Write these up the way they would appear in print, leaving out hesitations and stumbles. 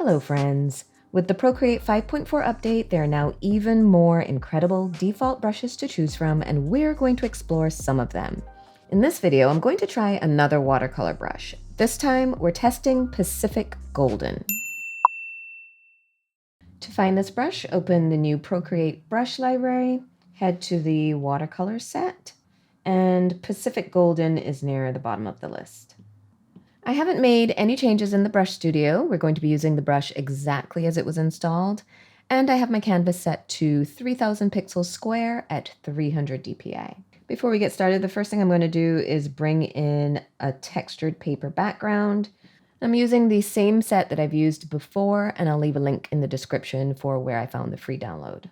Hello friends! With the Procreate 5.4 update, there are now even more incredible default brushes to choose from, and we're going to explore some of them. In this video, I'm going to try another watercolor brush. This time, we're testing Pacific Golden. To find this brush, open the new Procreate brush library, head to the watercolor set, and Pacific Golden is near the bottom of the list. I haven't made any changes in the brush studio. We're going to be using the brush exactly as it was installed. And I have my canvas set to 3000 pixels square at 300 dpi. Before we get started, the first thing I'm going to do is bring in a textured paper background. I'm using the same set that I've used before, and I'll leave a link in the description for where I found the free download.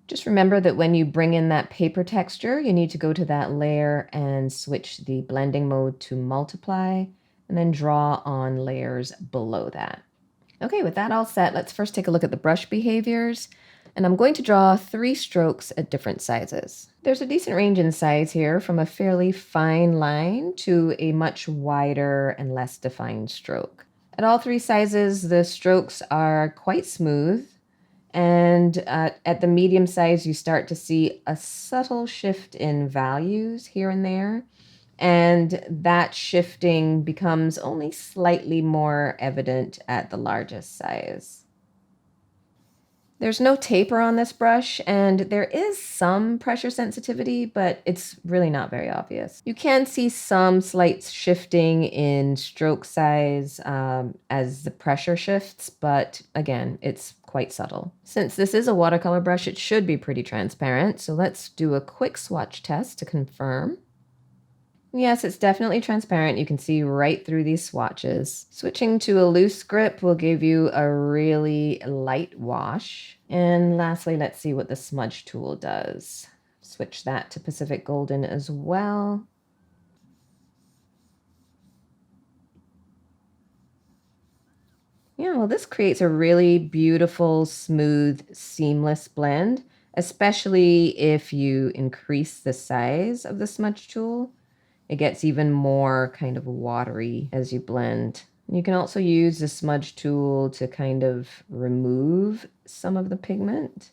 Just remember that when you bring in that paper texture, you need to go to that layer and switch the blending mode to multiply, and then draw on layers below that. Okay, with that all set, let's first take a look at the brush behaviors. And I'm going to draw 3 strokes at different sizes. There's a decent range in size here, from a fairly fine line to a much wider and less defined stroke. At all 3 sizes, the strokes are quite smooth. And at the medium size, you start to see a subtle shift in values here and there. And that shifting becomes only slightly more evident at the largest size. There's no taper on this brush, and there is some pressure sensitivity, but it's really not very obvious. You can see some slight shifting in stroke size as the pressure shifts, but again, it's quite subtle. Since this is a watercolor brush, it should be pretty transparent, so let's do a quick swatch test to confirm. Yes, it's definitely transparent. You can see right through these swatches. Switching to a loose grip will give you a really light wash. And lastly, let's see what the smudge tool does. Switch that to Pacific Golden as well. Yeah, well, this creates a really beautiful, smooth, seamless blend, especially if you increase the size of the smudge tool. It gets even more kind of watery as you blend. You can also use the smudge tool to kind of remove some of the pigment.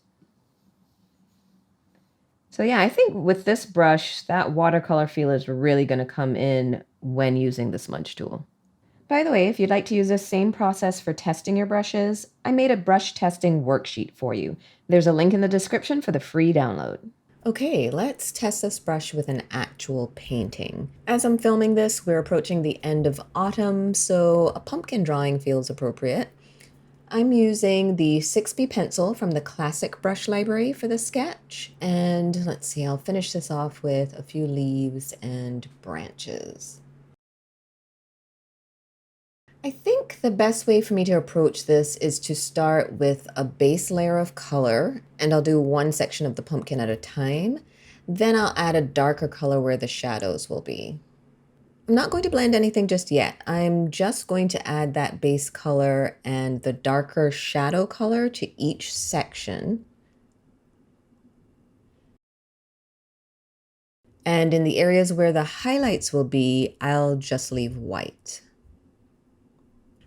So yeah, I think with this brush, that watercolor feel is really going to come in when using the smudge tool. By the way, if you'd like to use this same process for testing your brushes, I made a brush testing worksheet for you. There's a link in the description for the free download. Okay, let's test this brush with an actual painting. As I'm filming this, we're approaching the end of autumn, so a pumpkin drawing feels appropriate. I'm using the 6B pencil from the classic brush library for the sketch. And let's see, I'll finish this off with a few leaves and branches. I think the best way for me to approach this is to start with a base layer of color, and I'll do one section of the pumpkin at a time. Then I'll add a darker color where the shadows will be. I'm not going to blend anything just yet. I'm just going to add that base color and the darker shadow color to each section. And in the areas where the highlights will be, I'll just leave white.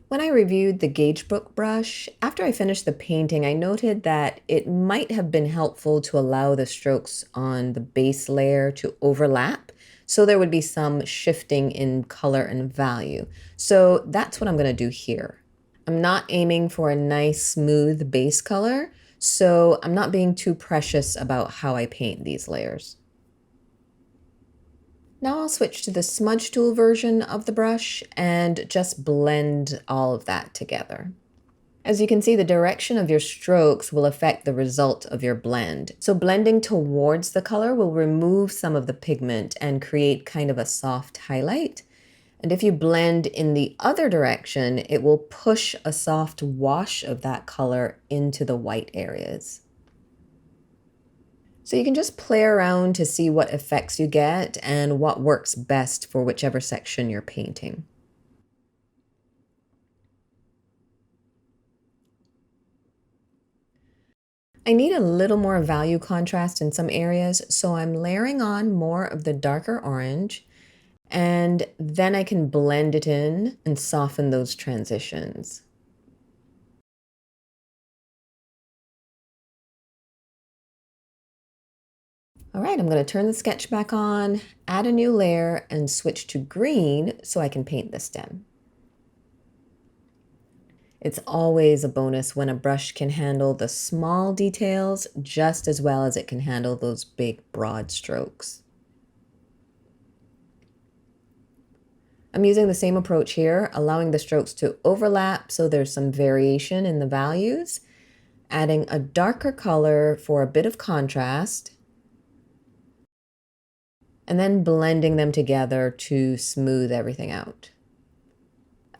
When I reviewed the Gauge Book brush, after I finished the painting, I noted that it might have been helpful to allow the strokes on the base layer to overlap, so there would be some shifting in color and value. So that's what I'm going to do here. I'm not aiming for a nice smooth base color, so I'm not being too precious about how I paint these layers. Now I'll switch to the smudge tool version of the brush and just blend all of that together. As you can see, the direction of your strokes will affect the result of your blend. So blending towards the color will remove some of the pigment and create kind of a soft highlight. And if you blend in the other direction, it will push a soft wash of that color into the white areas. So you can just play around to see what effects you get and what works best for whichever section you're painting. I need a little more value contrast in some areas, so I'm layering on more of the darker orange, and then I can blend it in and soften those transitions. All right, I'm going to turn the sketch back on, add a new layer, and switch to green so I can paint the stem. It's always a bonus when a brush can handle the small details just as well as it can handle those big, broad strokes. I'm using the same approach here, allowing the strokes to overlap so there's some variation in the values, adding a darker color for a bit of contrast, and then blending them together to smooth everything out.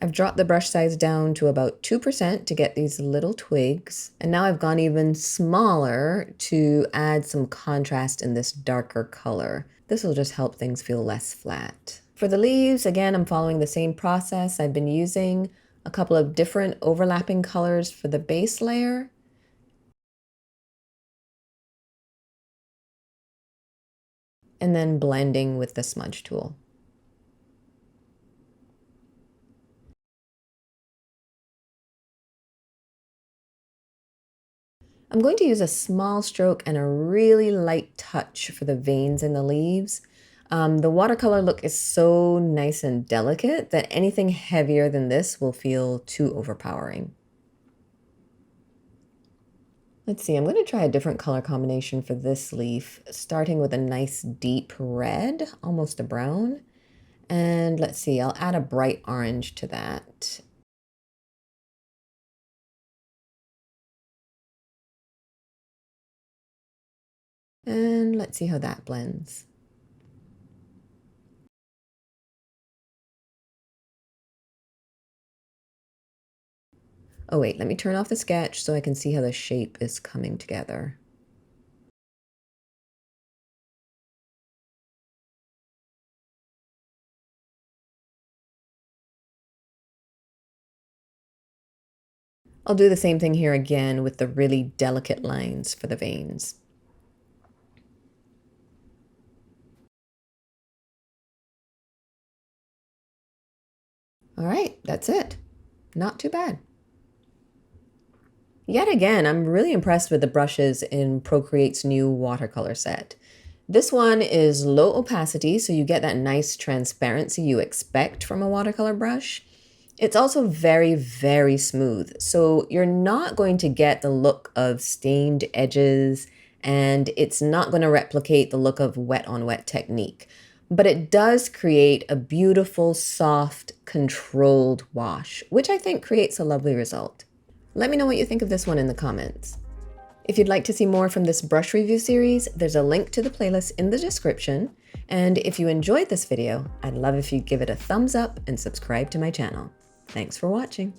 I've dropped the brush size down to about 2% to get these little twigs, and now I've gone even smaller to add some contrast in this darker color. This will just help things feel less flat. For the leaves, again, I'm following the same process. I've been using a couple of different overlapping colors for the base layer. And then blending with the smudge tool. I'm going to use a small stroke and a really light touch for the veins in the leaves. The watercolor look is so nice and delicate that anything heavier than this will feel too overpowering. Let's see, I'm going to try a different color combination for this leaf, starting with a nice deep red, almost a brown. And let's see, I'll add a bright orange to that. And let's see how that blends. Oh wait, let me turn off the sketch so I can see how the shape is coming together. I'll do the same thing here again with the really delicate lines for the veins. All right, that's it. Not too bad. Yet again, I'm really impressed with the brushes in Procreate's new watercolor set. This one is low opacity, so you get that nice transparency you expect from a watercolor brush. It's also very, very smooth, so you're not going to get the look of stained edges, and it's not going to replicate the look of wet on wet technique. But it does create a beautiful, soft, controlled wash, which I think creates a lovely result. Let me know what you think of this one in the comments. If you'd like to see more from this brush review series, there's a link to the playlist in the description. And if you enjoyed this video, I'd love if you'd give it a thumbs up and subscribe to my channel. Thanks for watching.